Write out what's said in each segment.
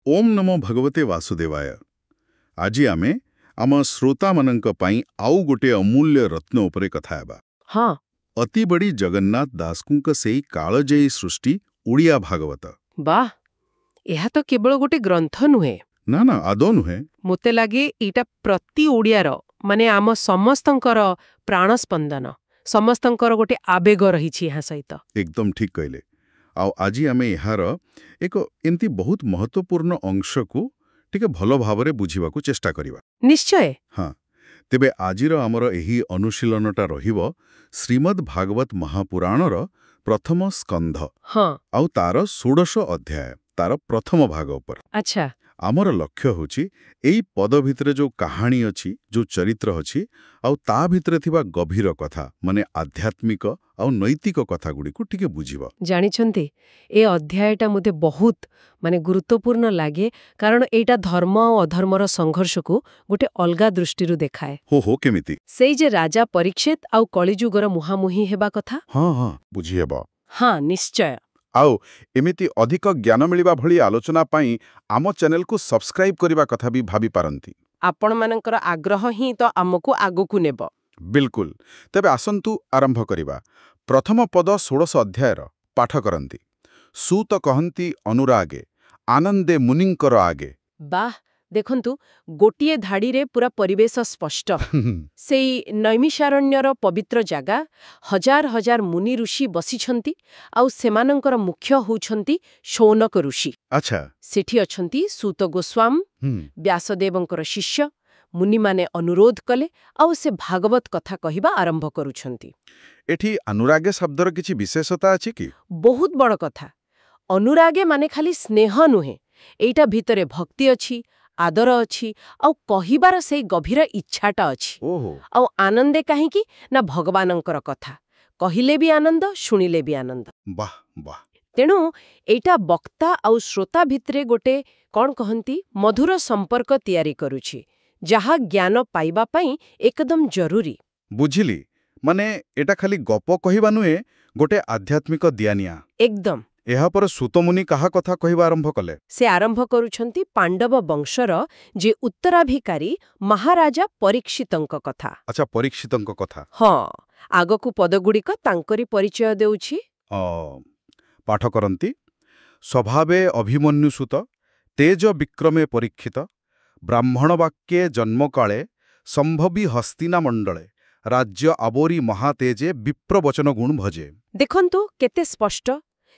ओम नमो भगवते वासुदेवाय। आज आमे आम श्रोतामानंक पई आउ गोटे अमूल्य रत्न उपरे कथा हेबा। हाँ अति बड़ी जगन्नाथ दासकुंक सेई कालजयी सृष्टि उड़िया भागवत। वाह ଏହା ତ କେବଳ ଗୋଟେ ଗ୍ରନ୍ଥ ନୁହେଁ ना ना आदौ नुहे। ମୋତେ ଲାଗେ ଏଇଟା ପ୍ରତି ଓଡ଼ିଆର ମାନେ ଆମ ସମସ୍ତଙ୍କର ପ୍ରାଣ ସ୍ପନ୍ଦନ ସମସ୍ତଙ୍କର ଗୋଟେ ଆବେଗ ରହିଛି ଏହା ସହିତ एकदम ठीक कहले। आउ आज आमे यार एक एमती बहुत महत्वपूर्ण अंश को टिके भलो भावरे बुझिबाकू चेष्टा करिबा। ନିଶ୍ଚୟ हाँ तेबे आजिर आमर एही अनुशीलनटा रहिबो श्रीमद् भागवत महापुराणर प्रथम स्कंध ହଁ आउ तार 16 अध्याय तार प्रथम भाग उपर। ଆଚ୍ଛା आमर लक्ष्य होची एई पद भितरे जो कहानी अछि जो चरित्र अछि आउ ता भितरे थिबा गभीर कथा माने आध्यात्मिक आउ नैतिक कथा गुडी को टिके बुझिबो। ଜାଣିଛନ୍ତି ଏ ଅଧ୍ୟାୟଟା ମୋତେ ବହୁତ ମାନେ ଗୁରୁତ୍ୱପୂର୍ଣ୍ଣ ଲାଗେ କାରଣ ଏଇଟା ଧର୍ମ ଆଉ ଅଧର୍ମର ସଂଘର୍ଷକୁ ଗୋଟେ ଅଲଗା ଦୃଷ୍ଟିରୁ ଦେଖାଏ हो केमिति? ସେଇ ଯେ ରାଜା ପରୀକ୍ଷିତ ଆଉ କଳିଯୁଗର ମୁହାଁମୁହିଁ ହେବା କଥା हाँ हाँ बुझिहेबो। ହଁ ନିଶ୍ଚୟ ଆଉ ଏମିତି ଅଧିକ ଜ୍ଞାନ ମିଳିବା ଭଳି ଆଲୋଚନା ପାଇଁ ଆମ ଚ୍ୟାନେଲକୁ ସବସ୍କ୍ରାଇବ କରିବା କଥା ବି ଭାବି ପାରନ୍ତି। ଆପଣମାନଙ୍କର ଆଗ୍ରହ ହିଁ ତ ଆମକୁ ଆଗକୁ ନେବ ବିଲକୁଲ। ତେବେ ଆସନ୍ତୁ ଆରମ୍ଭ କରିବା। ପ୍ରଥମ ପଦ 16 ଅଧ୍ୟାୟର ପାଠ କରନ୍ତି। ସୁତ କହନ୍ତି ଅନୁରାଗେ ଆନନ୍ଦେ ମୁନିଙ୍କର ଆଗେ। ବାଃ ଦେଖନ୍ତୁ ଗୋଟିଏ ଧାଡିରେ ପୁରା ପରିବେଶ ସ୍ପଷ୍ଟ ସେଇ ନୈମିଷାରଣ୍ୟର ପବିତ୍ର ଜାଗା ହଜାର ହଜାର ମୁନି ଋଷି ବସିଛନ୍ତି ଆଉ ସେମାନଙ୍କର ମୁଖ୍ୟ ହେଉଛନ୍ତି ଶୌନକ ଋଷି ଆଚ୍ଛା। ସେଠି ଅଛନ୍ତି ସୁତ ଗୋସ୍ୱାମୀ ହୁଁ। ବ୍ୟାସଦେବଙ୍କର ଶିଷ୍ୟ ମୁନିମାନେ ଅନୁରୋଧ କଲେ ଆଉ ସେ ଭାଗବତ କଥା କହିବା ଆରମ୍ଭ କରୁଛନ୍ତି ଏଠି ଅନୁରାଗେ ଶବ୍ଦର କିଛି ବିଶେଷତା ଅଛି କି? ବହୁତ ବଡ଼ କଥା ଅନୁରାଗେ ମାନେ ଖାଲି ସ୍ନେହ ନୁହେଁ ଏଇଟା ଭିତରେ ଭକ୍ତି ଅଛି ଆଦର ଅଛି ଆଉ କହିବାର ସେଇ ଗଭୀର ଇଚ୍ଛାଟା ଅଛି ଓହୋ। ଆଉ ଆନନ୍ଦେ କାହିଁକି ନା ଭଗବାନଙ୍କର କଥା କହିଲେ ବି ଆନନ୍ଦ ଶୁଣିଲେ ବି ଆନନ୍ଦ ବାହ ବାହ। ତେଣୁ ଏଇଟା ବକ୍ତା ଆଉ ଶ୍ରୋତା ଭିତରେ ଗୋଟେ କଣ କହନ୍ତି ମଧୁର ସମ୍ପର୍କ ତିଆରି କରୁଛି ଯାହା ଜ୍ଞାନ ପାଇବା ପାଇଁ ଏକଦମ ଜରୁରୀ ବୁଝିଲି। ମାନେ ଏଟା ଖାଲି ଗପ କହିବା ନୁହେଁ ଗୋଟେ ଆଧ୍ୟାତ୍ମିକ ଦିଆନିଆ। ଏକଦମ ଏହାପରେ ସୁତମୁନି କାହା କଥା କହିବା ଆରମ୍ଭ କଲେ? ସେ ଆରମ୍ଭ କରୁଛନ୍ତି ପାଣ୍ଡବ ବଂଶର ଯେ ଉତ୍ତରାଧିକାରୀ ମହାରାଜା ପରୀକ୍ଷିତଙ୍କ କଥା ଆଚ୍ଛା, ପରୀକ୍ଷିତଙ୍କ କଥା। ହଁ ଆଗକୁ ପଦଗୁଡ଼ିକ ତାଙ୍କରି ପରିଚୟ ଦେଉଛି ପାଠ କରନ୍ତି। ସ୍ୱଭାବେ ଅଭିମନ୍ୟୁସୁତ ତେଜ ବିକ୍ରମେ ପରୀକ୍ଷିତ ବ୍ରାହ୍ମଣ ବାକ୍ये ଜନ୍ମକାଳେ ସମ୍ଭବୀ ହସ୍ତିନା ମଣ୍ଡଳେ ରାଜ୍ୟ ଆବୋରି ମହାତେଜେ ବିପ୍ରବଚନ ଗୁଣ ଭଜେ। ଦେଖନ୍ତୁ କେତେ ସ୍ପଷ୍ଟ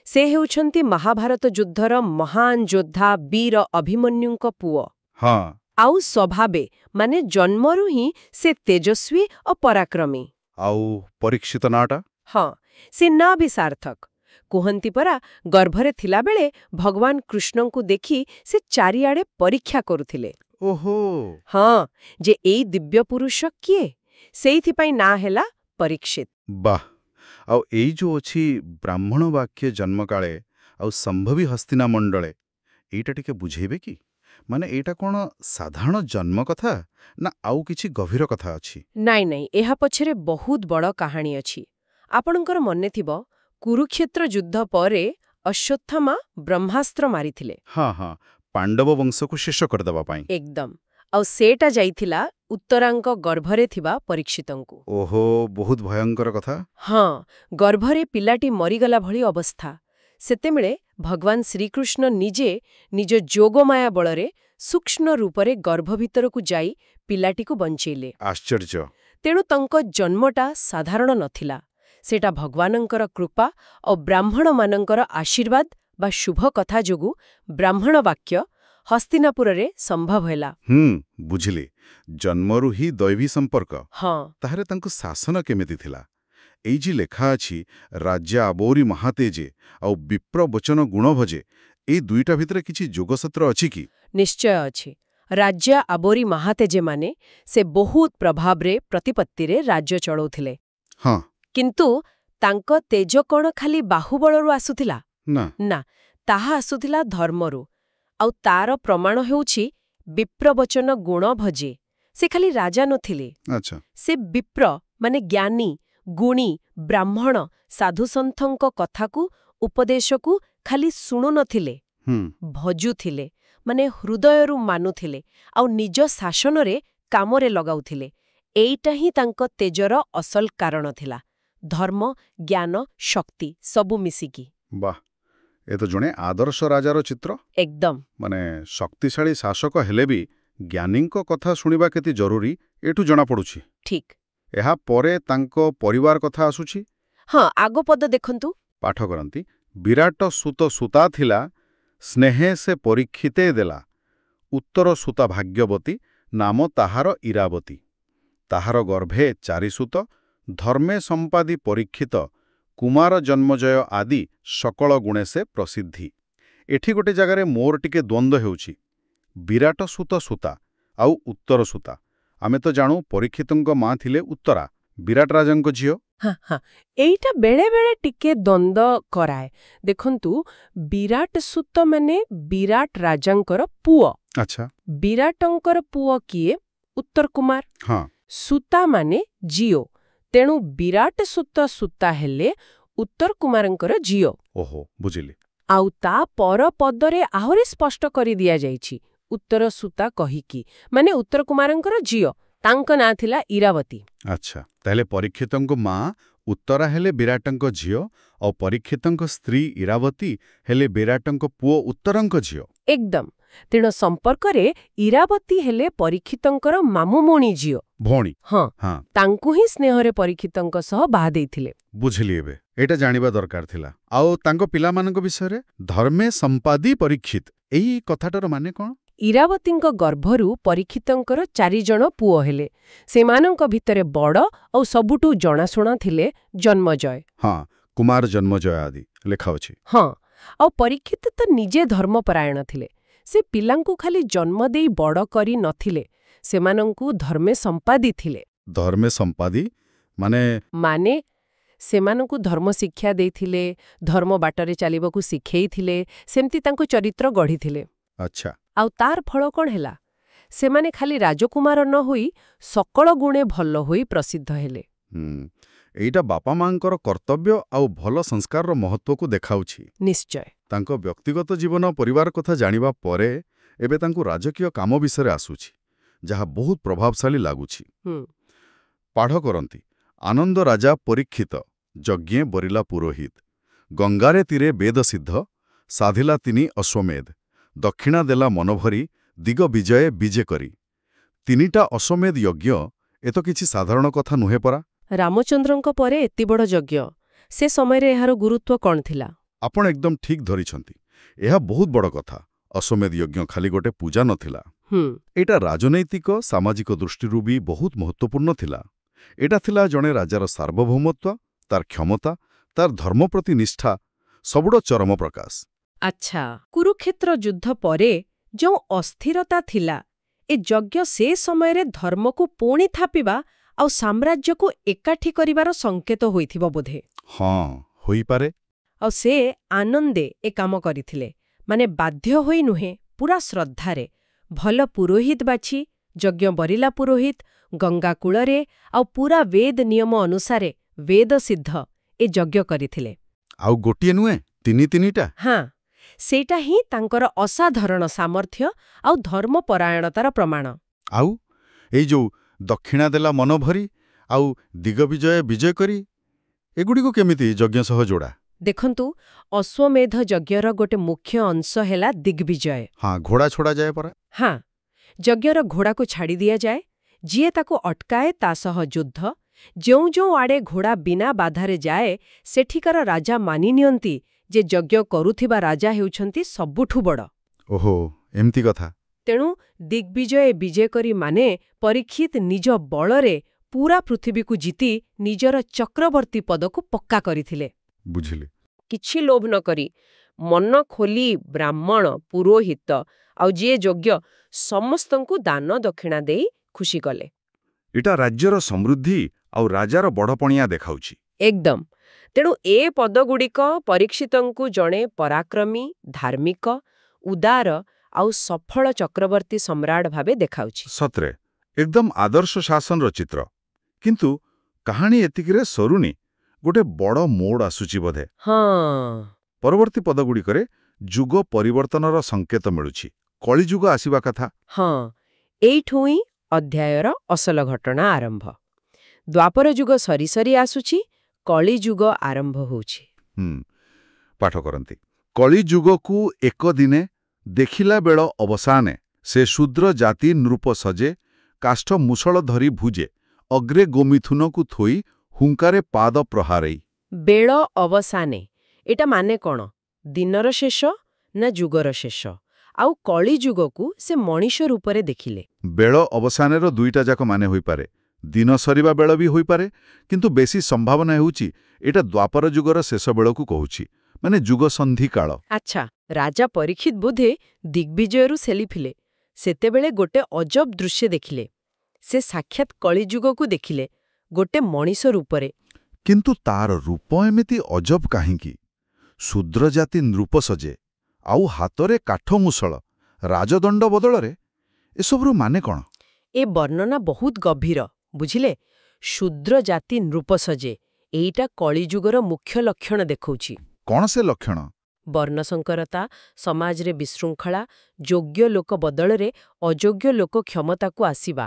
ସେ ହେଉଛନ୍ତି ମହାଭାରତ ଯୁଦ୍ଧର ମହାନ ଯୋଦ୍ଧା ବୀର ଅଭିମନ୍ୟୁଙ୍କ ପୁଅ ହଁ। ଆଉ ସ୍ୱଭାବେ ମାନେ ଜନ୍ମରୁ ହିଁ ସେ ତେଜସ୍ୱୀ ଓ ପରାକ୍ରମୀ ଆଉ ପରୀକ୍ଷିତ ନାଁଟା? ହଁ ସେ ନାଁ ବି ସାର୍ଥକ କୁହନ୍ତି ପରା ଗର୍ଭରେ ଥିଲାବେଳେ ଭଗବାନ କୃଷ୍ଣଙ୍କୁ ଦେଖି ସେ ଚାରିଆଡ଼େ ପରୀକ୍ଷା କରୁଥିଲେ ଓହୋ। ହଁ ଯେ ଏଇ ଦିବ୍ୟ ପୁରୁଷ କିଏ ସେଇଥିପାଇଁ ନାଁ ହେଲା ପରୀକ୍ଷିତ ବାହ। ଆଉ ଏଇ ଯୋଉ ଅଛି ବ୍ରାହ୍ମଣ ବାକ୍ୟ ଜନ୍ମକାଳେ ଆଉ ସମ୍ଭବୀ ହସ୍ତିନା ମଣ୍ଡଳେ ଏଇଟା ଟିକେ ବୁଝେଇବେ କି? ମାନେ ଏଇଟା କ'ଣ ସାଧାରଣ ଜନ୍ମ କଥା ନା ଆଉ କିଛି ଗଭୀର କଥା ଅଛି? ନାଇଁ ନାଇଁ ଏହା ପଛରେ ବହୁତ ବଡ଼ କାହାଣୀ ଅଛି ଆପଣଙ୍କର ମନେଥିବ କୁରୁକ୍ଷେତ୍ର ଯୁଦ୍ଧ ପରେ ଅଶ୍ୱତ୍ଥାମା ବ୍ରହ୍ମାସ୍ତ୍ର ମାରିଥିଲେ ହଁ ହଁ, ପାଣ୍ଡବ ବଂଶକୁ ଶେଷ କରିଦେବା ପାଇଁ। ଏକଦମ ଆଉ ସେଟା ଯାଇଥିଲା ଉତ୍ତରାଙ୍କ ଗର୍ଭରେ ଥିବା ପରୀକ୍ଷିତଙ୍କୁ ଓହୋ, ବହୁତ ଭୟଙ୍କର କଥା। ହଁ ଗର୍ଭରେ ପିଲାଟି ମରିଗଲା ଭଳି ଅବସ୍ଥା ସେତେବେଳେ ଭଗବାନ ଶ୍ରୀକୃଷ୍ଣ ନିଜେ ନିଜ ଯୋଗମାୟା ବଳରେ ସୂକ୍ଷ୍ମ ରୂପରେ ଗର୍ଭ ଭିତରକୁ ଯାଇ ପିଲାଟିକୁ ବଞ୍ଚେଇଲେ। ଆଶ୍ଚର୍ଯ୍ୟ। ତେଣୁ ତାଙ୍କ ଜନ୍ମଟା ସାଧାରଣ ନଥିଲା ସେଟା ଭଗବାନଙ୍କର କୃପା ଓ ବ୍ରାହ୍ମଣମାନଙ୍କର ଆଶୀର୍ବାଦ ବା ଶୁଭ କଥା ଯୋଗୁଁ ବ୍ରାହ୍ମଣ ବାକ୍ୟ ହସ୍ତିନାପୁରରେ ସମ୍ଭବ ହେଲା। ବୁଝିଲି। ଜନ୍ମରୁ ହିଁ ଦୈବୀ ସମ୍ପର୍କ। ହଁ ତାହେଲେ ତାଙ୍କୁ ଶାସନ କେମିତି ଥିଲା? ଏଇ ଯେ ଲେଖା ଅଛି ରାଜ୍ୟ ଆବୋରି ମହାତେଜେ ଆଉ ବିପ୍ରବଚନ ଗୁଣ ଭଜେ, ଏଇ ଦୁଇଟା ଭିତରେ କିଛି ଯୋଗସୂତ୍ର ଅଛି କି? ନିଶ୍ଚୟ ଅଛି ରାଜ୍ୟ ଆବୋରି ମହାତେଜେ ମାନେ ସେ ବହୁତ ପ୍ରଭାବରେ ପ୍ରତିପତ୍ତିରେ ରାଜ୍ୟ ଚଳଉଥିଲେ ହଁ। କିନ୍ତୁ ତାଙ୍କ ତେଜ କ'ଣ ଖାଲି ବାହୁବଳରୁ ଆସୁଥିଲା? ନା। ନା ତାହା ଆସୁଥିଲା ଧର୍ମରୁ ଆଉ ତାର ପ୍ରମାଣ ହେଉଛି ବିପ୍ରବଚନ ଗୁଣ ଭଜେ ସେ ଖାଲି ରାଜା ନଥିଲେ ଆଚ୍ଛା। ସେ ବିପ୍ର ମାନେ ଜ୍ଞାନୀ ଗୁଣୀ ବ୍ରାହ୍ମଣ ସାଧୁସନ୍ଥଙ୍କ କଥାକୁ ଉପଦେଶକୁ ଖାଲି ଶୁଣୁନଥିଲେ ଭଜୁଥିଲେ ମାନେ ହୃଦୟରୁ ମାନୁଥିଲେ ଆଉ ନିଜ ଶାସନରେ କାମରେ ଲଗାଉଥିଲେ। ଏଇଟା ହିଁ ତାଙ୍କ ତେଜର ଅସଲ କାରଣ ଥିଲା। ଧର୍ମ, ଜ୍ଞାନ, ଶକ୍ତି ସବୁ ମିଶିକି। ବାଃ, ଏ ତ ଜଣେ ଆଦର୍ଶ ରାଜାର ଚିତ୍ର। ଏକଦମ। ମାନେ ଶକ୍ତିଶାଳୀ ଶାସକ ହେଲେ ବି ଜ୍ଞାନୀଙ୍କ କଥା ଶୁଣିବା କେତେ ଜରୁରୀ ଏଠୁ ଜଣାପଡ଼ୁଛି। ଠିକ୍। ଏହା ପରେ ତାଙ୍କ ପରିବାର କଥା ଆସୁଛି। ହଁ, ଆଗ ପଦ ଦେଖନ୍ତୁ। ପାଠ କରନ୍ତି, ବିରାଟ ସୁତ ସୁତା ଥିଲା, ସ୍ନେହେ ସେ ପରୀକ୍ଷିତେ ଦେଲା, ଉତ୍ତର ସୁତା ଭାଗ୍ୟବତୀ, ନାମ ତାହାର ଇରାବତୀ। ତାହାର ଗର୍ଭେ ଚାରିସୁତ, ଧର୍ମେ ସମ୍ପାଦି ପରୀକ୍ଷିତ, କୁମାର ଜନ୍ମଜୟ ଆଦି ସକଳ ଗୁଣେ ସେ ପ୍ରସିଦ୍ଧି। ଏଠି ଗୋଟେ ଜାଗାରେ ମୋର ଟିକେ ଦ୍ୱନ୍ଦ୍ୱ ହେଉଛି। ବିରାଟ ସୁତ ସୁତା ଆଉ ଉତ୍ତର ସୁତା। ଆମେ ତ ଜାଣୁ ପରୀକ୍ଷିତଙ୍କ ମା ଥିଲେ ଉତ୍ତରା, ବିରାଟ ରାଜାଙ୍କ ଝିଅ। ଏଇଟା ବେଳେ ବେଳେ ଟିକେ ଦ୍ୱନ୍ଦ୍ୱ କରାଏ। ଦେଖନ୍ତୁ, ବିରାଟ ସୁତ ମାନେ ବିରାଟ ରାଜାଙ୍କର ପୁଅ। ଆଚ୍ଛା। ବିରାଟଙ୍କର ପୁଅ କିଏ? ଉତ୍ତର କୁମାର। ହଁ। ସୁତା ମାନେ ଝିଅ। ତେଣୁ ବିରାଟ ସୁତ ସୁତା ହେଲେ ଉତ୍ତର କୁମାରଙ୍କର ଝିଅ। ଓହୋ, ବୁଝିଲି। ଆଉ ତା ପର ପଦରେ ଆହୁରି ସ୍ପଷ୍ଟ କରି ଦିଆଯାଇଛି, ଉତ୍ତର ସୁତା କହିକି, ମାନେ ଉତ୍ତର କୁମାରଙ୍କର ଝିଅ। ତାଙ୍କ ନାଁ ଥିଲା ଇରାବତୀ। ଆଚ୍ଛା, ତାହେଲେ ପରୀକ୍ଷିତଙ୍କ ମା ଉତ୍ତରା ହେଲେ ବିରାଟଙ୍କ ଝିଅ, ଆଉ ପରୀକ୍ଷିତଙ୍କ ସ୍ତ୍ରୀ ଇରାବତୀ ହେଲେ ବିରାଟଙ୍କ ପୁଅ ଉତ୍ତରଙ୍କ ଝିଅ। ଏକଦମ। ତେଣୁ ସମ୍ପର୍କରେ ଇରାବତୀ ହେଲେ ପରୀକ୍ଷିତଙ୍କର ମାମୁମଣି ଝିଅ। ଭଉଣୀ। ହଁ, ହଁ, ତାଙ୍କୁ ହିଁ ସ୍ନେହରେ ପରୀକ୍ଷିତଙ୍କ ସହ ବାହା ଦେଇଥିଲେ। ବୁଝିଲି। ଏବେ ଏଇଟା ଜାଣିବା ଦରକାର ଥିଲା। ଆଉ ତାଙ୍କ ପିଲାମାନଙ୍କ ବିଷୟରେ? ଧର୍ମେ ସମ୍ପାଦି ପରୀକ୍ଷିତ, ଏଇ କଥାଟାର ମାନେ କ'ଣ? ଇରାବତୀଙ୍କ ଗର୍ଭରୁ ପରୀକ୍ଷିତଙ୍କର 4 ଜଣ ପୁଅ ହେଲେ। ସେମାନଙ୍କ ଭିତରେ ବଡ଼ ଆଉ ସବୁଠୁ ଜଣାଶୁଣା ଥିଲେ ଜନ୍ମଜୟ। ହଁ, କୁମାର ଜନ୍ମଜୟ ଆଦି ଲେଖା ଅଛି। ହଁ, ଆଉ ପରୀକ୍ଷିତ ତ ନିଜେ ଧର୍ମପରାୟଣ ଥିଲେ। ସେ ପିଲାଙ୍କୁ ଖାଲି ଜନ୍ମ ଦେଇ ବଡ଼ କରି ନଥିଲେ, ସେମାନଙ୍କୁ ଧର୍ମେ ସମ୍ପାଦି ଥିଲେ। ଧର୍ମେ ସମ୍ପାଦି ମାନେ ସେମାନଙ୍କୁ ଧର୍ମ ଶିକ୍ଷା ଦେଇଥିଲେ, ଧର୍ମ ବାଟରେ ଚାଲିବାକୁ ଶିଖେଇଥିଲେ, ସେମିତି ତାଙ୍କୁ ଚରିତ୍ର ଗଢ଼ିଥିଲେ। ଆଚ୍ଛା। ଆଉ ତାର ଫଳ କ'ଣ ହେଲା? ସେମାନେ ଖାଲି ରାଜକୁମାର ନ ହୋଇ ସକଳ ଗୁଣେ ଭଲ ହୋଇ ପ୍ରସିଦ୍ଧ ହେଲେ। ଏଇଟା ବାପା ମାଙ୍କର କର୍ତ୍ତବ୍ୟ ଆଉ ଭଲ ସଂସ୍କାରର ମହତ୍ୱକୁ ଦେଖାଉଛି। ନିଶ୍ଚୟ। ତାଙ୍କ ବ୍ୟକ୍ତିଗତ ଜୀବନ, ପରିବାର କଥା ଜାଣିବା ପରେ ଏବେ ତାଙ୍କୁ ରାଜକୀୟ କାମ ବିଷୟରେ ଆସୁଛି, ଯାହା ବହୁତ ପ୍ରଭାବଶାଳୀ ଲାଗୁଛି। ପାଠ କରନ୍ତି, ଆନନ୍ଦ ରାଜା ପରୀକ୍ଷିତ, ଯଜ୍ଞେ ବରିଲା ପୁରୋହିତ, ଗଙ୍ଗାରେ ତୀରେ ବେଦ ସିଦ୍ଧ, ସାଧିଲା ତିନି ଅଶ୍ୱମେଧ, ଦକ୍ଷିଣା ଦେଲା ମନଭରି, ଦିଗ ବିଜୟ ବିଜେ କରି। 3ଟା ଅଶ୍ୱମେଧ ଯଜ୍ଞ, ଏ ତ କିଛି ସାଧାରଣ କଥା ନୁହେଁ ପରା। ରାମଚନ୍ଦ୍ରଙ୍କ ପରେ ଏତେ ବଡ଼ ଯଜ୍ଞ, ସେ ସମୟରେ ଏହାର ଗୁରୁତ୍ୱ କ'ଣ ଥିଲା? ଆପଣ ଏକଦମ ଠିକ୍ ଧରିଛନ୍ତି। ଏହା ବହୁତ ବଡ଼ କଥା। ଅଶ୍ୱମେଧ ଯଜ୍ଞ ଖାଲି ଗୋଟେ ପୂଜା ନଥିଲା। ଏଇଟା ରାଜନୈତିକ, ସାମାଜିକ ଦୃଷ୍ଟିରୁ ବି ବହୁତ ମହତ୍ୱପୂର୍ଣ୍ଣ ଥିଲା। ଏଇଟା ଥିଲା ଜଣେ ରାଜାର ସାର୍ବଭୌମତ୍ୱ, ତାର କ୍ଷମତା, ତାର ଧର୍ମ ପ୍ରତି ନିଷ୍ଠା ସବୁର ଚରମ ପ୍ରକାଶ। ଆଚ୍ଛା, କୁରୁକ୍ଷେତ୍ର ଯୁଦ୍ଧ ପରେ ଯେଉଁ ଅସ୍ଥିରତା ଥିଲା, ଏ ଯଜ୍ଞ ସେ ସମୟରେ ଧର୍ମକୁ ପୁଣି ଥାପିବା ଆଉ ସାମ୍ରାଜ୍ୟକୁ ଏକାଠି କରିବାର ସଂକେତ ହୋଇଥିବ ବୋଧେ। ହଁ, ହୋଇପାରେ। ଆଉ ସେ ଆନନ୍ଦେ ଏ କାମ କରିଥିଲେ, ମାନେ ବାଧ୍ୟ ହୋଇ ନୁହେଁ, ପୁରା ଶ୍ରଦ୍ଧାରେ। ଭଲ ପୁରୋହିତ ବାଛି, ଯଜ୍ଞ ବରିଲା ପୁରୋହିତ, ଗଙ୍ଗା କୂଳରେ, ଆଉ ପୁରା ବେଦ ନିୟମ ଅନୁସାରେ ବେଦ ସିଦ୍ଧ ଏ ଯଜ୍ଞ କରିଥିଲେ। ଆଉ ଗୋଟିଏ ନୁହେଁ, 3ଟା। ହଁ, ସେଇଟା ହିଁ ତାଙ୍କର ଅସାଧାରଣ ସାମର୍ଥ୍ୟ ଆଉ ଧର୍ମପରାୟଣତାର ପ୍ରମାଣ। ଆଉ ଏଇ ଯୋଉ ଦକ୍ଷିଣା ଦେଲା ମନଭରି ଆଉ ଦିଗବିଜୟ ବିଜୟ କରି, ଏଗୁଡ଼ିକୁ କେମିତି ଯଜ୍ଞ ସହ ଯୋଡ଼ା? ଦେଖନ୍ତୁ, ଅଶ୍ୱମେଧ ଯଜ୍ଞର ଗୋଟେ ମୁଖ୍ୟ ଅଂଶ ହେଲା ଦିଗ୍ବିଜୟ। ହଁ, ଘୋଡ଼ା ଛଡ଼ାଯାଏ ପରା। ହଁ, ଯଜ୍ଞର ଘୋଡ଼ାକୁ ଛାଡ଼ି ଦିଆଯାଏ। ଯିଏ ତାକୁ ଅଟକାଏ ତା ସହ ଯୁଦ୍ଧ। ଯେଉଁ ଯେଉଁ ଆଡ଼େ ଘୋଡ଼ା ବିନା ବାଧାରେ ଯାଏ, ସେଠିକାର ରାଜା ମାନି ନିଅନ୍ତି ଯେ ଯଜ୍ଞ କରୁଥିବା ରାଜା ହେଉଛନ୍ତି ସବୁଠୁ ବଡ଼। ଓହୋ, ଏମିତି କଥା। ତେଣୁ ଦିଗ୍ବିଜୟ ବିଜୟ କରି ମାନେ ପରୀକ୍ଷିତ ନିଜ ବଳରେ ପୁରା ପୃଥିବୀକୁ ଜିତି ନିଜର ଚକ୍ରବର୍ତ୍ତୀ ପଦକୁ ପକ୍କା କରିଥିଲେ। ବୁଝିଲି। କିଛି ଲୋଭ ନ କରି, ମନ ଖୋଲି ବ୍ରାହ୍ମଣ, ପୁରୋହିତ ଆଉ ଯିଏ ଯୋଗ୍ୟ ସମସ୍ତଙ୍କୁ ଦାନ ଦକ୍ଷିଣା ଦେଇ ଖୁସି କଲେ। ଏଇଟା ରାଜ୍ୟର ସମୃଦ୍ଧି ଆଉ ରାଜାର ବଡ଼ପଣିଆ ଦେଖାଉଛି। ଏକଦମ। ତେଣୁ ଏ ପଦଗୁଡ଼ିକ ପରୀକ୍ଷିତଙ୍କୁ ଜଣେ ପରାକ୍ରମୀ, ଧାର୍ମିକ, ଉଦାର ଆଉ ସଫଳ ଚକ୍ରବର୍ତ୍ତୀ ସମ୍ରାଟ ଭାବେ ଦେଖାଉଛି। ସତରେ ଏକଦମ ଆଦର୍ଶ ଶାସନର ଚିତ୍ର। କିନ୍ତୁ କାହାଣୀ ଏତିକିରେ ସରୁନି, ଗୋଟେ ବଡ଼ ମୋଡ଼ ଆସୁଛି ବୋଧେ। ହଁ, ପରବର୍ତ୍ତୀ ପଦଗୁଡ଼ିକରେ ଯୁଗ ପରିବର୍ତ୍ତନର ସଂକେତ ମିଳୁଛି। କଳିଯୁଗ ଆସିବା କଥା। ହଁ, ଏଇଠୁ ହିଁ ଅଧ୍ୟାୟର ଅସଲ ଘଟଣା ଆରମ୍ଭ। ଦ୍ୱାପର ଯୁଗ ସରି ସରି ଆସୁଛି, କଳିଯୁଗ ଆରମ୍ଭ ହେଉଛି। ପାଠ କରନ୍ତି। କଳିଯୁଗକୁ ଏକ ଦିନେ ଦେଖିଲା ବେଳ ଅବସାନେ ସେ ଶୂଦ୍ର ଜାତି ନୃପ ସଜେ କାଷ୍ଠ ମୁଷଳ ଧରି ଭୁଜେ ଅଗ୍ରେ ଗୋମିଥୁନକୁ ଥୋଇ ହୁଙ୍କାରେ ପାଦ ପ୍ରହାରେଇ। ବେଳ ଅବସାନେ ଏଟା ମାନେ କ'ଣ? ଦିନର ଶେଷ ନା ଯୁଗର ଶେଷ? ଆଉ କଳିଯୁଗକୁ ସେ ମଣିଷ ରୂପରେ ଦେଖିଲେ। ବେଳ ଅବସାନର ଦୁଇଟା ଯାକ ମାନେ ହୋଇପାରେ। ଦିନ ସରିବା ବେଳ ବି ହୋଇପାରେ, କିନ୍ତୁ ବେଶୀ ସମ୍ଭାବନା ହେଉଛି ଏଟା ଦ୍ୱାପର ଯୁଗର ଶେଷ ବେଳକୁ କହୁଛି, ମାନେ ଯୁଗ ସନ୍ଧିକାଳ। ଆଚ୍ଛା, ରାଜା ପରୀକ୍ଷିତ ବୋଧେ ଦିଗ୍ବିଜୟରୁ ସେଲିଥିଲେ। ସେତେବେଳେ ଗୋଟେ ଅଜବ ଦୃଶ୍ୟ ଦେଖିଲେ। ସେ ସାକ୍ଷାତ କଳିଯୁଗକୁ ଦେଖିଲେ, ଗୋଟେ ମଣିଷ ରୂପରେ। କିନ୍ତୁ ତାର ରୂପ ଏମିତି ଅଜବ କାହିଁକି? ଶୂଦ୍ର ଜାତି ନୃପ ସଜେ, ଆଉ ହାତରେ କାଠ ମୁଷଳ, ରାଜଦଣ୍ଡ ବଦଳରେ। ଏସବୁର ମାନେ କ'ଣ? ଏ ବର୍ଣ୍ଣନା ବହୁତ ଗଭୀର, ବୁଝିଲେ? ଶୂଦ୍ର ଜାତି ନୃପ ସଜେ, ଏଇଟା କଳିଯୁଗର ମୁଖ୍ୟ ଲକ୍ଷଣ ଦେଖଉଛି। କ'ଣ ସେ ଲକ୍ଷଣ? ବର୍ଣ୍ଣସଙ୍କରତା, ସମାଜରେ ବିଶୃଙ୍ଖଳା, ଯୋଗ୍ୟ ଲୋକ ବଦଳରେ ଅଯୋଗ୍ୟ ଲୋକ କ୍ଷମତାକୁ ଆସିବା।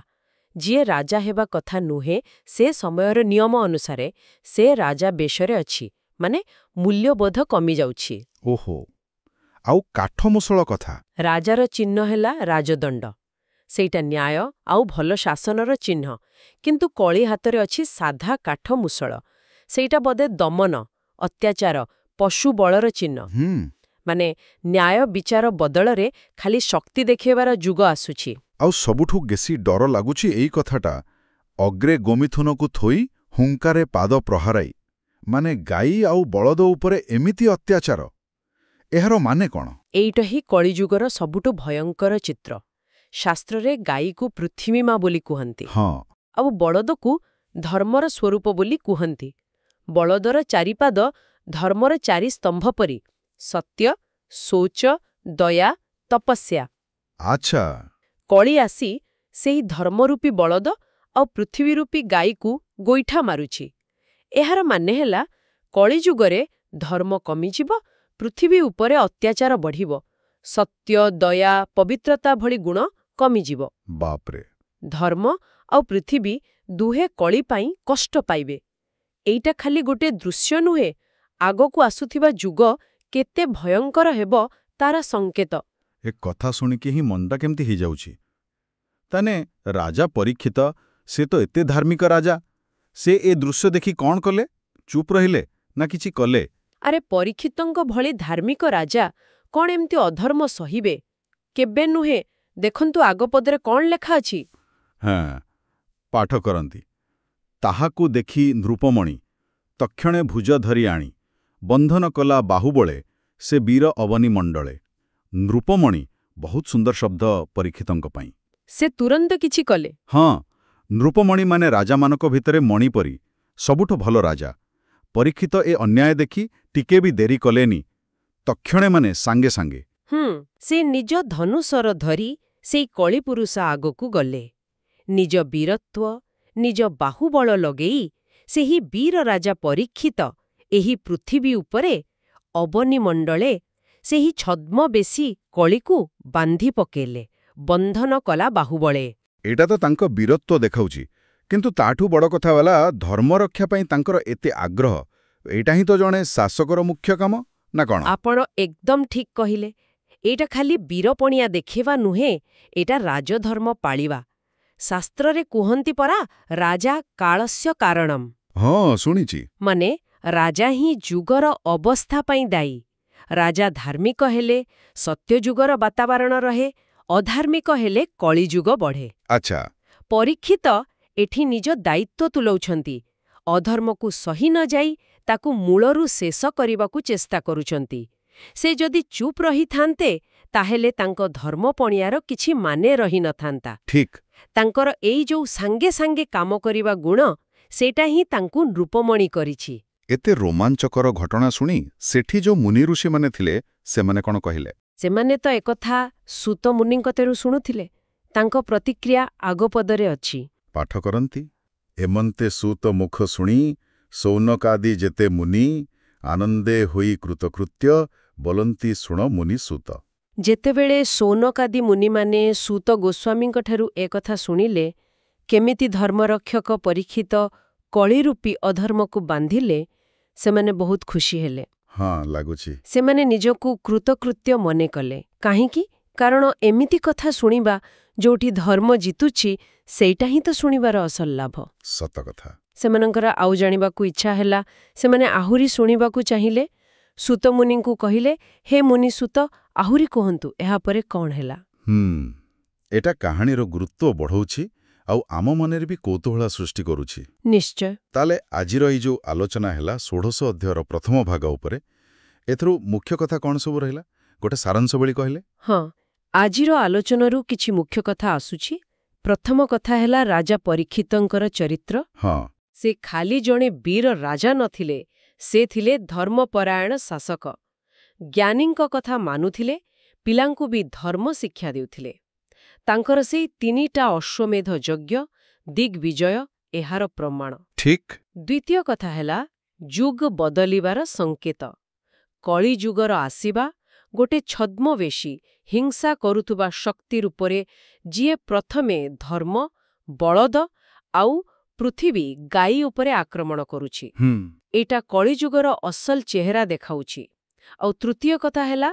ଯିଏ ରାଜା ହେବା କଥା ନୁହେଁ, ସେ ସମୟର ନିୟମ ଅନୁସାରେ ସେ ରାଜା ବେଶରେ ଅଛି, ମାନେ ମୂଲ୍ୟବୋଧ କମିଯାଉଛି। ଓହୋ, ଆଉ କାଠ ମୁଷଳ କଥା? ରାଜାର ଚିହ୍ନ ହେଲା ରାଜଦଣ୍ଡ। ସେଇଟା ନ୍ୟାୟ ଆଉ ଭଲ ଶାସନର ଚିହ୍ନ। କିନ୍ତୁ କଳି ହାତରେ ଅଛି ସାଧା କାଠ ମୁଷଳ। ସେଇଟା ବୋଧେ ଦମନ, ଅତ୍ୟାଚାର, ପଶୁ ବଳର ଚିହ୍ନ। ମାନେ ନ୍ୟାୟ ବିଚାର ବଦଳରେ ଖାଲି ଶକ୍ତି ଦେଖେଇବାର ଯୁଗ ଆସୁଛି। ଆଉ ସବୁଠୁ ବେଶୀ ଡର ଲାଗୁଛି ଏଇ କଥାଟା, ଅଗ୍ରେ ଗୋମିଥୁନକୁ ଥୋଇ ହୁଙ୍କାରେ ପାଦ ପ୍ରହାରାଇ। ମାନେ ଗାଈ ଆଉ ବଳଦ ଉପରେ ଏମିତି ଅତ୍ୟାଚାର। ଏହାର ମାନେ କ'ଣ? ଏଇଟା ହିଁ କଳିଯୁଗର ସବୁଠୁ ଭୟଙ୍କର ଚିତ୍ର। ଶାସ୍ତ୍ରରେ ଗାଈକୁ ପୃଥିବୀମା ବୋଲି କୁହନ୍ତି, ହଁ, ଆଉ ବଳଦକୁ ଧର୍ମର ସ୍ୱରୂପ ବୋଲି କୁହନ୍ତି। ବଳଦର ଚାରିପାଦ ଧର୍ମର ଚାରି ସ୍ତମ୍ଭ ପରି, ସତ୍ୟ, ଶୌଚ, ଦୟା, ତପସ୍ୟା। ଆଚ୍ଛା। କଳି ଆସି ସେହି ଧର୍ମରୂପୀ ବଳଦ ଆଉ ପୃଥିବୀରୂପୀ ଗାଈକୁ ଗୋଇଠା ମାରୁଛି। ଏହାର ମାନେ ହେଲା କଳିଯୁଗରେ ଧର୍ମ କମିଯିବ, ପୃଥିବୀ ଉପରେ ଅତ୍ୟାଚାର ବଢ଼ିବ, ସତ୍ୟ, ଦୟା, ପବିତ୍ରତା ଭଳି ଗୁଣ କମିଯିବ। ବାପରେ। ଧର୍ମ ଆଉ ପୃଥିବୀ ଦୁହେଁ କଳି ପାଇଁ କଷ୍ଟ ପାଇବେ। ଏଇଟା ଖାଲି ଗୋଟେ ଦୃଶ୍ୟ ନୁହେଁ, ଆଗକୁ ଆସୁଥିବା ଯୁଗ କେତେ ଭୟଙ୍କର ହେବ ତାର ସଂକେତ। ଏ କଥା ଶୁଣିକି ହିଁ ମନଟା କେମିତି ହେଇଯାଉଛି। ତାନେ ରାଜା ପରୀକ୍ଷିତ, ସେ ତ ଏତେ ଧାର୍ମିକ ରାଜା, ସେ ଏ ଦୃଶ୍ୟ ଦେଖି କ'ଣ କଲେ? ଚୁପ୍ ରହିଲେ ନା କିଛି କଲେ? ଆରେ ପରୀକ୍ଷିତଙ୍କ ଭଳି ଧାର୍ମିକ ରାଜା କ'ଣ ଏମିତି ଅଧର୍ମ ସହିବେ? କେବେ ନୁହେଁ। ଦେଖନ୍ତୁ ଆଗପଦରେ କ'ଣ ଲେଖା ଅଛି। ହଁ, ପାଠ କରନ୍ତି। ତାହାକୁ ଦେଖି ନୃପମଣି ତକ୍ଷଣେ ଭୁଜ ଧରି ଆଣି ବନ୍ଧନ କଲା ବାହୁବଳେ ସେ ବୀର ଅବନୀ ମଣ୍ଡଳେ। ନୃପମଣି ବହୁତ ସୁନ୍ଦର ଶବ୍ଦ ପରୀକ୍ଷିତଙ୍କ ପାଇଁ। ସେ ତୁରନ୍ତ କିଛି କଲେ? ହଁ, ନୃପମଣି ମାନେ ରାଜାମାନଙ୍କ ଭିତରେ ମଣି ପରି, ସବୁଠୁ ଭଲ ରାଜା। ପରୀକ୍ଷିତ ଏ ଅନ୍ୟାୟ ଦେଖି ଟିକେ ବି ଦେରି କଲେନି, ତକ୍ଷଣେ ମାନେ ସାଙ୍ଗେ ସାଙ୍ଗେ। ସେ ନିଜ ଧନୁଶର ଧରି ସେଇ କଳିପୁରୁଷ ଆଗକୁ ଗଲେ। ନିଜ ବୀରତ୍ୱ, ନିଜ ବାହୁବଳ ଲଗେଇ ସେହି ବୀର ରାଜା ପରୀକ୍ଷିତ ଏହି ପୃଥିବୀ ଉପରେ ଅବନୀ ମଣ୍ଡଳେ ସେହି ଛଦ୍ମବେଶୀ କଳିକୁ ବାନ୍ଧି ପକେଇଲେ, ବନ୍ଧନ କଲା ବାହୁବଳେ। ଏଇଟା ତ ତାଙ୍କ ବୀରତ୍ୱ ଦେଖାଉଛି, କିନ୍ତୁ ତାଠୁ ବଡ଼ କଥା ହେଲା ଧର୍ମରକ୍ଷା ପାଇଁ ତାଙ୍କର ଏତେ ଆଗ୍ରହ। ଏଇଟା ହିଁ ତ ଜଣେ ଶାସକର ମୁଖ୍ୟ କାମ, ନା କ'ଣ? ଆପଣ ଏକଦମ ଠିକ୍ କହିଲେ। ଏଇଟା ଖାଲି ବୀରପଣିଆ ଦେଖେଇବା ନୁହେଁ, ଏଇଟା ରାଜଧର୍ମ ପାଳିବା। ଶାସ୍ତ୍ରରେ କୁହନ୍ତି ପରା, ରାଜା କାଳସ୍ୟ କାରଣମ୍। ହଁ, ଶୁଣିଛି। ମାନେ ରାଜା ହିଁ ଯୁଗର ଅବସ୍ଥା ପାଇଁ ଦାୟୀ। ରାଜା ଧାର୍ମିକ ହେଲେ ସତ୍ୟଯୁଗର ବାତାବରଣ ରହେ, ଅଧାର୍ମିକ ହେଲେ କଳିଯୁଗ ବଢ଼େ। ଆଚ୍ଛା। ପରୀକ୍ଷିତ ଏଠି ନିଜ ଦାୟିତ୍ୱ ତୁଲାଉଛନ୍ତି। ଅଧର୍ମକୁ ସହି ନ ଯାଇ ତାକୁ ମୂଳରୁ ଶେଷ କରିବାକୁ ଚେଷ୍ଟା କରୁଛନ୍ତି। ସେ ଯଦି ଚୁପ୍ ରହିଥାନ୍ତେ, ତାହେଲେ ତାଙ୍କ ଧର୍ମପଣିଆର କିଛି ମାନେ ରହିନଥାନ୍ତା। ଠିକ୍। ତାଙ୍କର ଏଇ ଯୋଉ ସାଙ୍ଗେ ସାଙ୍ଗେ କାମ କରିବା ଗୁଣ, ସେଇଟା ହିଁ ତାଙ୍କୁ ନୃପମଣି କରିଛି। ଏତେ ରୋମାଞ୍ଚକର ଘଟଣା ଶୁଣି ସେଠି ଯୋଉ ମୁନି ଋଷିମାନେ ଥିଲେ, ସେମାନେ କ'ଣ କହିଲେ? ସେମାନେ ତ ଏକଥା ସୂତ ମୁନିଙ୍କ ତେରୁ ଶୁଣୁଥିଲେ। ତାଙ୍କ ପ୍ରତିକ୍ରିୟା ଆଗପଦରେ ଅଛି। ପାଠ କରନ୍ତି। ଏମନ୍ତେ ସୂତ ମୁଖ ଶୁଣି ସୌନକାଦି ଯେତେ ମୁନି ଆନନ୍ଦେ ହୋଇ କୃତକୃତ୍ୟ ବୋଲନ୍ତି ଶୁଣ ମୁନି ସୂତ। ଯେତେବେଳେ ସୌନକାଦି ମୁନିମାନେ ସୂତ ଗୋସ୍ୱାମୀଙ୍କଠାରୁ ଏକଥା ଶୁଣିଲେ, କେମିତି ଧର୍ମରକ୍ଷକ ପରୀକ୍ଷିତ କଳିରୂପୀ ଅଧର୍ମକୁ ବାନ୍ଧିଲେ, ସେମାନେ ବହୁତ ଖୁସି ହେଲେ। ହଁ, ଲାଗୁଛି। ସେମାନେ ନିଜକୁ କୃତକୃତ୍ୟ ମନେ କଲେ। କାହିଁକି? କାରଣ ଏମିତି କଥା ଶୁଣିବା, ଯୋଉଠି ଧର୍ମ ଜିତୁଛି, ସେଇଟା ହିଁ ତ ଶୁଣିବାର ଅସଲ ଲାଭ। ସତ କଥା। ସେମାନଙ୍କର ଆଉ ଜାଣିବାକୁ ଇଚ୍ଛା ହେଲା। ସେମାନେ ଆହୁରି ଶୁଣିବାକୁ ଚାହିଁଲେ। ସୂତ ମୁନିଙ୍କୁ କହିଲେ, ହେ ମୁନି ସୂତ, ଆହୁରି କୁହନ୍ତୁ, ଏହାପରେ କ'ଣ ହେଲା? ଏଟା କାହାଣୀର ଗୁରୁତ୍ୱ ବଢ଼ଉଛି ଆଉ ଆମ ମନରେ ବି କୌତୂହଳ ସୃଷ୍ଟି କରୁଛି। ନିଶ୍ଚୟ। ତାହେଲେ ଆଜିର ଏଇ ଯୋଉ ଆଲୋଚନା ହେଲା 16 ଅଧ୍ୟାୟର ପ୍ରଥମ ଭାଗ ଉପରେ, ଏଥିରୁ ମୁଖ୍ୟ କଥା କ'ଣ ସବୁ ରହିଲା? ଗୋଟେ ସାରାଂଶ ଭଳି କହିଲେ। ହଁ, ଆଜିର ଆଲୋଚନାରୁ କିଛି ମୁଖ୍ୟ କଥା ଆସୁଛି। ପ୍ରଥମ କଥା ହେଲା ରାଜା ପରୀକ୍ଷିତଙ୍କର ଚରିତ୍ର। ହଁ, ସେ ଖାଲି ଜଣେ ବୀର ରାଜା ନଥିଲେ, ସେ ଥିଲେ ଧର୍ମପରାୟଣ ଶାସକ। ଜ୍ଞାନୀଙ୍କ କଥା ମାନୁଥିଲେ, ପିଲାଙ୍କୁ ବି ଧର୍ମ ଶିକ୍ଷା ଦେଉଥିଲେ। ତାଙ୍କର ସେଇ 3ଟା ଅଶ୍ୱମେଧ ଯଜ୍ଞ, ଦିଗ୍ବିଜୟ ଏହାର ପ୍ରମାଣ। ଠିକ୍। ଦ୍ୱିତୀୟ କଥା ହେଲା ଯୁଗ ବଦଳିବାର ସଂକେତ। କଳିଯୁଗର ଆସିବା, ଗୋଟେ ଛଦ୍ମବେଶୀ, ହିଂସା କରୁଥିବା ଶକ୍ତି ରୂପରେ, ଯିଏ ପ୍ରଥମେ ଧର୍ମ, ବଳଦ ଆଉ ପୃଥିବୀ ଗାଈ ଉପରେ ଆକ୍ରମଣ କରୁଛି। ଏଇଟା କଳିଯୁଗର ଅସଲ ଚେହେରା ଦେଖାଉଛି। ଆଉ ତୃତୀୟ କଥା ହେଲା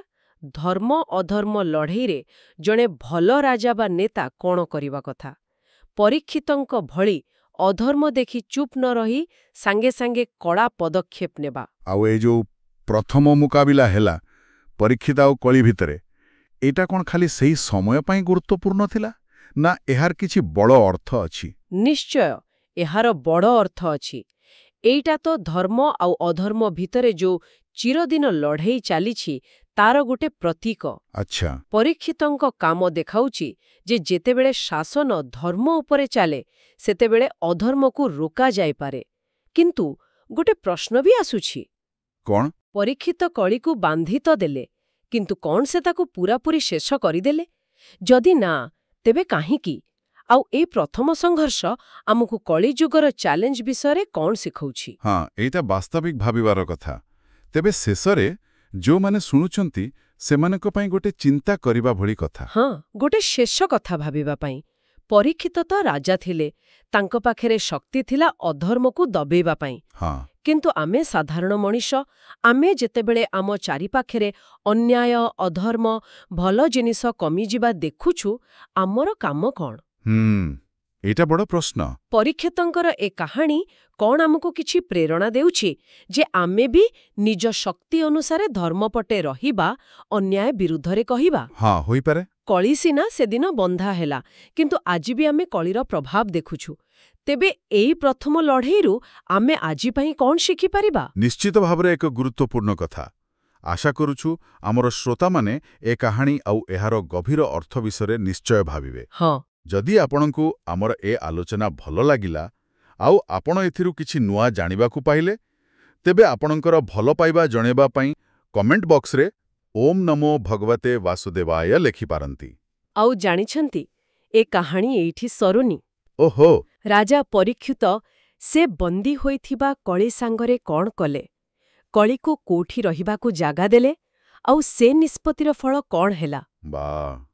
ଧର୍ମ ଅଧର୍ମ ଲଢ଼େଇରେ ଜଣେ ଭଲ ରାଜା ବା ନେତା କ'ଣ କରିବା କଥା। ପରୀକ୍ଷିତଙ୍କ ଭଳି ଅଧର୍ମ ଦେଖି ଚୁପ୍ ନ ରହି ସାଙ୍ଗେ ସାଙ୍ଗେ କଡ଼ା ପଦକ୍ଷେପ ନେବା। ଆଉ ଏଇ ଯୋଉ ପ୍ରଥମ ମୁକାବିଲା ହେଲା ପରୀକ୍ଷିତ ଆଉ କଳି ଭିତରେ, ଏଇଟା କ'ଣ ଖାଲି ସେଇ ସମୟ ପାଇଁ ଗୁରୁତ୍ୱପୂର୍ଣ୍ଣ ଥିଲା, ନା ଏହାର କିଛି ବଡ଼ ଅର୍ଥ ଅଛି? ନିଶ୍ଚୟ, ଏହାର ବଡ଼ ଅର୍ଥ ଅଛି। ଏଇଟା ତ ଧର୍ମ ଆଉ ଅଧର୍ମ ଭିତରେ ଯୋଉ ଚିରଦିନ ଲଢ଼େଇ ଚାଲିଛି, ତାର ଗୋଟେ ପ୍ରତୀକ। ଆଚ୍ଛା। ପରୀକ୍ଷିତଙ୍କ କାମ ଦେଖାଉଛି ଯେ ଯେତେବେଳେ ଶାସନ ଧର୍ମ ଉପରେ ଚାଲେ, ସେତେବେଳେ ଅଧର୍ମକୁ ରୋକାଯାଇପାରେ। କିନ୍ତୁ ଗୋଟେ ପ୍ରଶ୍ନ ବି ଆସୁଛି। କ'ଣ? ପରୀକ୍ଷିତ କଳିକୁ ବାନ୍ଧି ତ ଦେଲେ, କିନ୍ତୁ କ'ଣ ସେ ତାକୁ ପୂରାପୂରି ଶେଷ କରିଦେଲେ? ଯଦି ନା, ତେବେ କାହିଁକି? ଆଉ ଏ ପ୍ରଥମ ସଂଘର୍ଷ ଆମକୁ କଳିଯୁଗର ଚ୍ୟାଲେଞ୍ଜ ବିଷୟରେ କ'ଣ ଶିଖଉଛି? ହଁ, ଏଇଟା ବାସ୍ତବିକ ଭାବିବାର କଥା। ତେବେ ଶେଷରେ ଯୋଉମାନେ ଶୁଣୁଛନ୍ତି, ସେମାନଙ୍କ ପାଇଁ ଗୋଟେ ଚିନ୍ତା କରିବା ଭଳି କଥା। ହଁ, ଗୋଟେ ଶେଷ କଥା ଭାବିବା ପାଇଁ। ପରୀକ୍ଷିତ ତ ରାଜା ଥିଲେ, ତାଙ୍କ ପାଖରେ ଶକ୍ତି ଥିଲା ଅଧର୍ମକୁ ଦବେଇବା ପାଇଁ। ହଁ, କିନ୍ତୁ ଆମେ ସାଧାରଣ ମଣିଷ, ଆମେ ଯେତେବେଳେ ଆମ ଚାରିପାଖରେ ଅନ୍ୟାୟ, ଅଧର୍ମ, ଭଲ ଜିନିଷ କମିଯିବା ଦେଖୁଛୁ, ଆମର କାମ କ'ଣ? ଏଇଟା ବଡ଼ ପ୍ରଶ୍ନ। ପରୀକ୍ଷିତଙ୍କର ଏ କାହାଣୀ କ'ଣ ଆମକୁ କିଛି ପ୍ରେରଣା ଦେଉଛି ଯେ ଆମେ ବି ନିଜ ଶକ୍ତି ଅନୁସାରେ ଧର୍ମପଟେ ରହିବା, ଅନ୍ୟାୟ ବିରୁଦ୍ଧରେ କହିବା? ହଁ, ହୋଇପାରେ। କଳି ସିନା ସେଦିନ ବନ୍ଧା ହେଲା, କିନ୍ତୁ ଆଜି ବି ଆମେ କଳିର ପ୍ରଭାବ ଦେଖୁଛୁ। ତେବେ ଏଇ ପ୍ରଥମ ଲଢ଼େଇରୁ ଆମେ ଆଜି ପାଇଁ କ'ଣ ଶିଖିପାରିବା? ନିଶ୍ଚିତ ଭାବରେ ଏକ ଗୁରୁତ୍ୱପୂର୍ଣ୍ଣ କଥା। ଆଶା କରୁଛୁ ଆମର ଶ୍ରୋତାମାନେ ଏ କାହାଣୀ ଆଉ ଏହାର ଗଭୀର ଅର୍ଥ ବିଷୟରେ ନିଶ୍ଚୟ ଭାବିବେ। ହଁ। ଯଦି ଆପଣଙ୍କୁ ଆମର ଏ ଆଲୋଚନା ଭଲ ଲାଗିଲା ଆଉ ଆପଣ ଏଥିରୁ କିଛି ନୂଆ ଜାଣିବାକୁ ପାଇଲେ, ତେବେ ଆପଣଙ୍କର ଭଲ ପାଇବା ଜଣାଇବା ପାଇଁ କମେଣ୍ଟ ବକ୍ସରେ ଓମ୍ ନମୋ ଭଗବତେ ବାସୁଦେବାୟ ଲେଖିପାରନ୍ତି। ଆଉ ଜାଣିଛନ୍ତି, ଏ କାହାଣୀ ଏଇଠି ସରୁନି। ଓହୋ! ରାଜା ପରୀକ୍ଷିତ ସେ ବନ୍ଦୀ ହୋଇଥିବା କଳି ସାଙ୍ଗରେ କ'ଣ କଲେ, କଳିକୁ କୋଉଠି ରହିବାକୁ ଜାଗା ଦେଲେ, ଆଉ ସେ ନିଷ୍ପତ୍ତିର ଫଳ କ'ଣ ହେଲା? ବାଃ,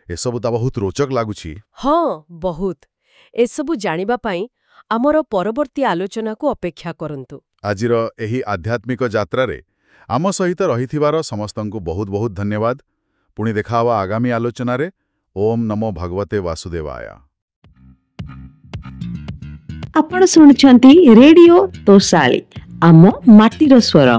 ଏସବୁ ତ ବହୁତ ରୋଚକ ଲାଗୁଛି। ହଁ, ବହୁତ। ଏସବୁ ଜାଣିବା ପାଇଁ ଆମର ପରବର୍ତ୍ତୀ ଆଲୋଚନାକୁ ଅପେକ୍ଷା କରନ୍ତୁ। ଆଜିର ଏହି ଆଧ୍ୟାତ୍ମିକ ଯାତ୍ରାରେ ଆମ ସହିତ ରହିଥିବାର ସମସ୍ତଙ୍କୁ ବହୁତ ବହୁତ ଧନ୍ୟବାଦ। ପୁଣି ଦେଖାହେବା ଆଗାମୀ ଆଲୋଚନାରେ। ଓମ୍ ନମୋ ଭଗବତେ ବାସୁଦେବାୟ। ଆପଣ ଶୁଣୁଛନ୍ତି ରେଡିଓ ତୋଷାଳୀ, ଆମ ମାଟିର ସ୍ୱର।